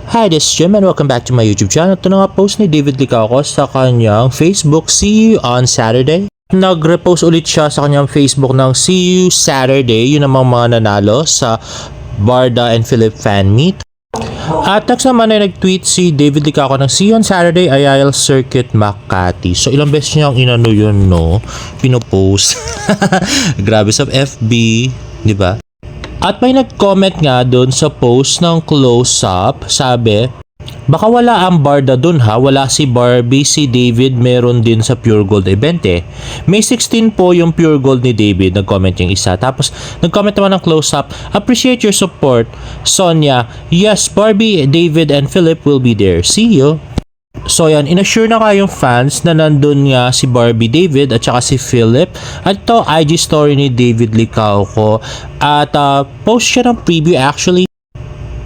Hi, this is Jim and welcome back to my YouTube channel. Ito na nga post ni David Licauco sa kanyang Facebook, See You on Saturday. Nag-repost ulit siya sa kanyang Facebook ng See You Saturday, yun namang mga nanalo sa Barda and Philip fan meet. At next naman ay nag-tweet si David Licauco ng See You on Saturday, Ayala Circuit, Makati. So ilang beses niya ang inano yun, no? Pinopost. Grabe sa FB, di ba? At may nag-comment nga doon sa post ng close-up, sabi, baka wala ang Barda doon ha, wala si Barbie, si David meron din sa Pure Gold event eh. May 16 po yung Pure Gold ni David, nag-comment yung isa. Tapos nag-comment naman ng close-up, appreciate your support, Sonia. Yes, Barbie, David, and Philip will be there. See you. So yan, inassure na kayong fans na nandun nga si Barbie David at saka si Philip. At ito, IG story ni David Licauco. At post siya ng preview actually.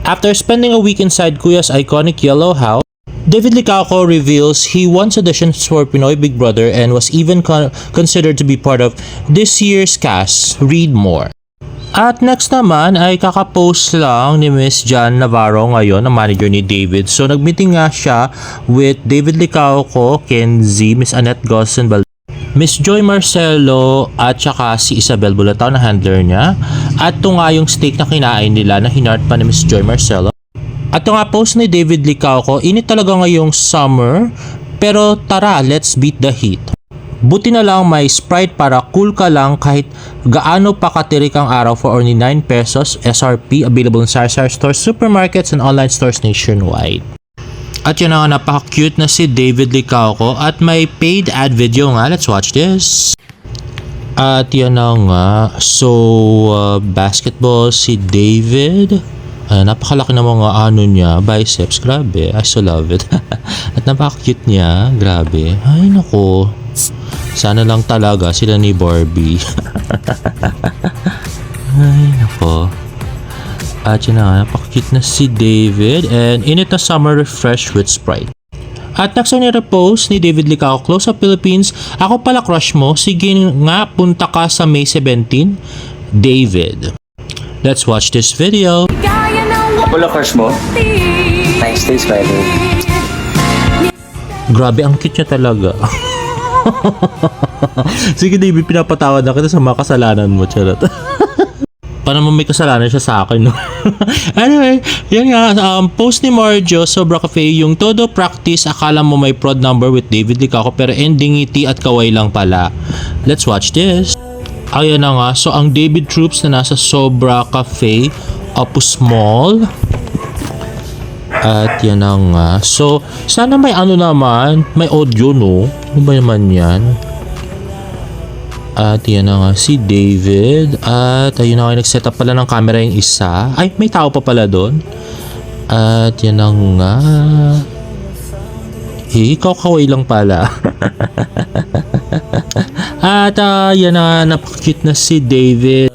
After spending a week inside Kuya's iconic yellow house, David Licauco reveals he once auditioned for Pinoy Big Brother and was even considered to be part of this year's cast. Read more. At next naman ay kakapost lang ni Miss Jan Navarro ngayon, ang manager ni David. So nagmeeting nga siya with David Licauco, Kenzie, Miss Annette Gossen, Miss Joy Marcelo at saka si Isabel Bulatao na handler niya. At ito nga yung steak na kinain nila na hinart pa ni Miss Joy Marcelo. At ito nga post ni David Licauco, init talaga ngayong summer pero tara, let's beat the heat. Buti na lang may Sprite para cool ka lang kahit gaano pa katirik ang araw for only 9 pesos SRP, available in Sari-Sari stores, supermarkets, and online stores nationwide. At yun nga, napaka-cute na si David Licauco at may paid ad video nga. Let's watch this. At yan na nga. So, basketball si David. Napakalaki na mga ano niya, biceps. Grabe, I so love it. At napaka-cute niya. Grabe. Ay, nako. Sana lang talaga sila ni Barbie. Ay, nako. At yun na nga, napaka-cute na si David. And init na summer refresh with Sprite. At next na repost ni David Licauco, Close Up Philippines. Ako pala crush mo. Sige nga, punta ka sa May 17. David. Let's watch this video. Ako pala crush mo? Nice days, by the way. Grabe, ang cute niya talaga. Sige David, pinapatawad na kita sa mga kasalanan mo, charot. Paano mo may kasalanan siya sa akin, no? Anyway, yan nga, post ni Marjo Sobra Cafe, yung todo practice, akala mo may prod number with David Licauco pero ending ngiti at kaway lang pala. Let's watch this. Ayan na nga, so ang David troops na nasa Sobra Cafe, Opus Mall. At yan na nga. So, sana may ano naman, may audio, no? Ano ba naman yan? At yan na nga si David. At ayun na nga, nag-set up pala ng camera yung isa. Ay, may tao pa pala doon. At yan na nga. Ikaw kaway lang pala. At yan na nga, napakit na si David.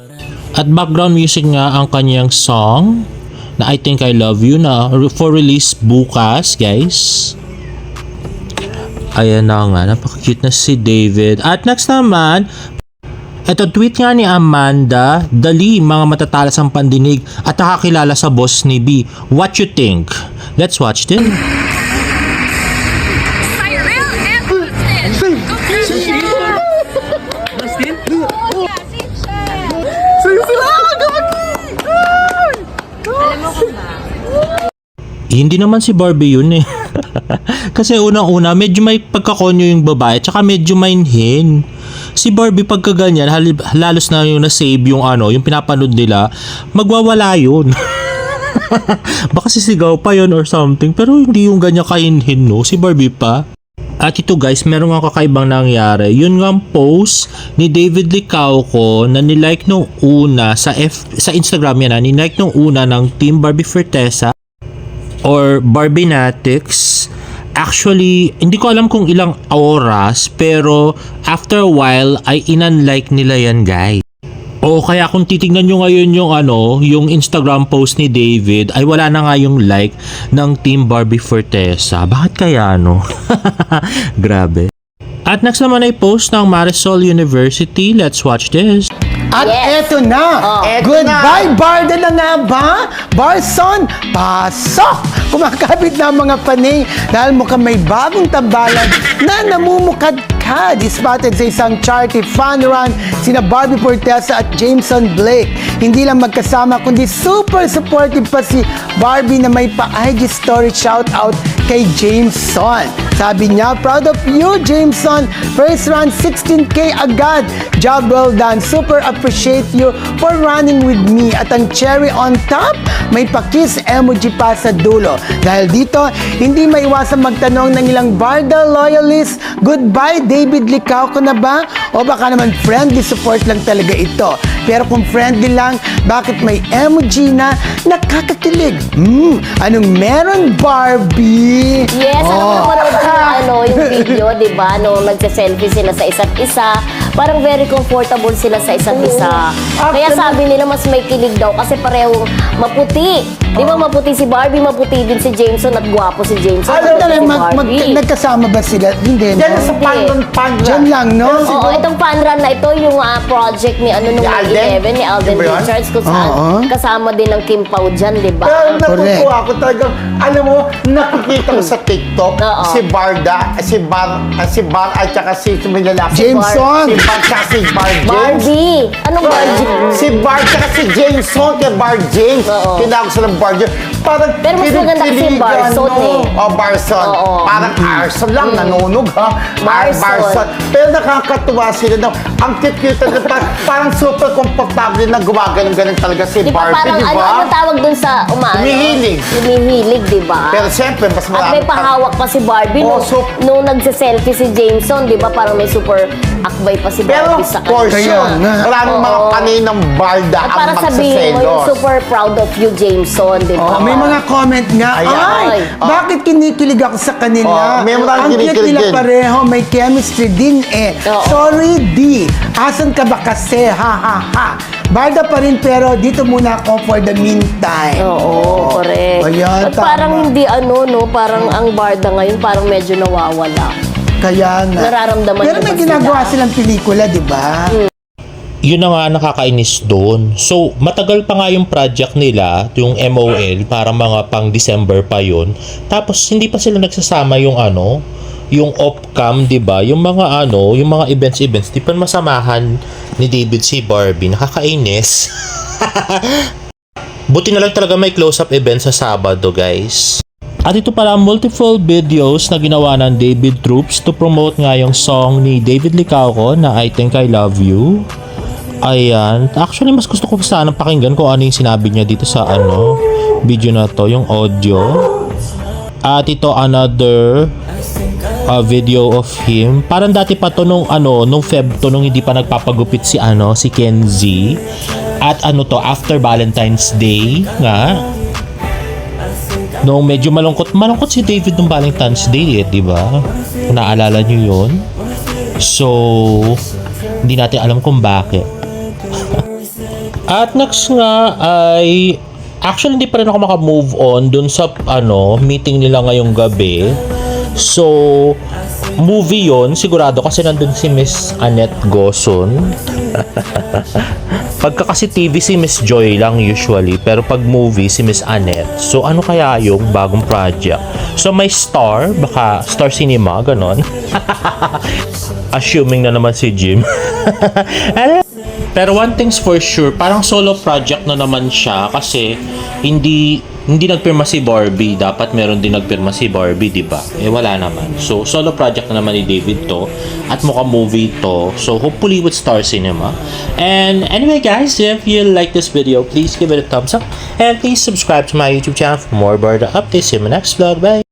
At background music nga ang kanyang song na I Think I Love You na for release bukas, guys. Ayan na nga, napaka-cute na si David. At next naman, ito tweet nga ni Amanda, dali mga matatalas ang pandinig at nakakilala sa boss ni B. What you think? Let's watch this. Hindi naman si Barbie yun eh. Kasi unang-una, medyo may pagkakonyo yung babae, tsaka medyo mainhin. Si Barbie pagka ganyan, halos na yung na-save yung ano, yung pinapanood nila, magwawala yun. Baka sisigaw pa yun or something, pero hindi yung ganyan kainhin, no? Si Barbie pa. At ito guys, meron nga kakaibang nangyari. Yun nga ang post ni David Licauco na nilike nung una sa Instagram yan, nilike nung una ng Team Barbie Fortesa or Barbinatics. Actually, hindi ko alam kung ilang oras, pero after a while ay in-unlike nila yan, guys. O kaya kung titingnan nyo ngayon yung yung Instagram post ni David, ay wala na nga yung like ng Team Barbie Fortesa. Bakit kaya, no? Grabe. At next naman ay post ng Marisol University. Let's watch this. At eto na. Eto Goodbye, na. Barda na nga ba? Barson, pasok! kumakapit na ang mga panay dahil mukhang may bagong tambalan na namumukadkad. Spotted sa isang charity fun run sina Barbie Fortesa at Jameson Blake. Hindi lang magkasama kundi super supportive pa si Barbie na may pa-IG story shoutout kay Jameson. Sabi niya, proud of you, Jameson. First run, 16K agad. Job well done. Super appreciate you for running with me. At ang cherry on top, may pa-kiss emoji pa sa dulo. Dahil dito, hindi maiwasang magtanong ng ilang Barda loyalists, goodbye, David Licao ko na ba? O baka naman friendly support lang talaga ito. Pero kung friendly lang, bakit may emoji na nakakakilig? Anong meron, Barbie? Yes, napanood ko yung video, di ba? Nung nagsa-selfie sila sa isa't isa, parang very comfortable sila sa isa't isa. Kaya sabi nila mas may kilig daw kasi parehong maputi. Di ba maputi si Barbie, maputi din si Jameson at gwapo si Jameson. Alam maputi si Barbie. nagkasama ba sila? Hindi, no? Yan sa pan Diyan lang, no? Oo, itong fan run na ito, yung project ni nung Ni Alden? May 11, ni Alden Di ba yun? Richards, kung saan Oo. kasama din ng Kim Pao dyan, di ba? Pero Correct. natutuwa ako talagang, alam mo, nakikita ko sa TikTok, Oo. si Barda, si Bar, at saka si lalaki. Jameson. Si Bar, tsaka si Bar James. Barbie! Anong Barbie? Si Bar, tsaka si Jameson, kay Bar James. Oo. Tinawag sila Bar James. Parang Pero mas maganda kasi kinikilig, Barson eh. O, Barson. Oo. Parang Arson lang, nanunog ha. Barson. Pero nakakatuwa sila daw. Ang cute-cute na parang super komportable na gumaganon-ganon talaga si Di ba Barbie, parang di ba? ano tawag dun sa Humihilig. Humihilig, di ba? Pero siyempre, mas At marami may pahawak pa si Barbie Oh, nung nagse-selfie si Jameson, di ba? Parang may super akbay pa si Pero Barbie sa for kanya. sure, nga. maraming mga Oo. kaninang barda At ang para sabihin mo, yung magsaselos. super proud of you, Jameson, di ba? Oh, may mga comment nga, Ayan. ay, bakit kinikilig ako sa kanila? Oh, may mga Ang cute kinikilig nila din. pareho, may chemistry din eh. Oo. Sorry, D. Asan ka ba kasi? Ha, ha, ha. Barda pa rin pero dito muna ako for the meantime. Oo, correct. Ayan, At parang tama. hindi parang ang Barda ngayon parang medyo nawawala. Kaya nga. Nararamdaman Pero mo may ba ginagawa sila? silang pelikula, di ba? Yun na nga nakakainis doon. So, matagal pa nga yung project nila, yung MOL, para mga pang December pa yun. Tapos, hindi pa sila nagsasama yung yung off-cam, di ba? Yung mga yung mga events, di pa masamahan ni David si Barbie. Nakakainis. Buti na lang talaga may close-up event sa Sabado, guys. At ito pala multiple videos na ginawa ng David Troops to promote nga yung song ni David Licauco na I Think I Love You. Ayan. Actually, mas gusto ko sana pakinggan kung ano yung sinabi niya dito sa video na to, yung audio. At ito another video of him. Parang dati pa to nung Feb to, nung hindi pa nagpapagupit si si Kenzie. At after Valentine's Day nga. Nung medyo malungkot si David nung Valentine's Day di ba? Naalala niyo yun? So, hindi natin alam kung bakit. At next nga ay actually hindi pa rin ako maka-move on dun sa meeting nila ngayong gabi. So, movie yon sigurado kasi nandun si Miss Annette Goson. Pagka kasi TV si Miss Joy lang usually, pero pag movie si Miss Annette. So ano kaya yung bagong project? So may Star, baka Star Cinema, ganon. Assuming na naman si Jim. Pero one thing's for sure, parang solo project na naman siya kasi hindi nagpirma si Barbie. Dapat meron din nagpirma si Barbie, di ba? Eh wala naman. So solo project na naman ni David to at mukhang movie to. So hopefully with Star Cinema. And anyway guys, if you like this video, please give it a thumbs up and please subscribe to my YouTube channel for more Barda updates. See you in my next vlog. Bye!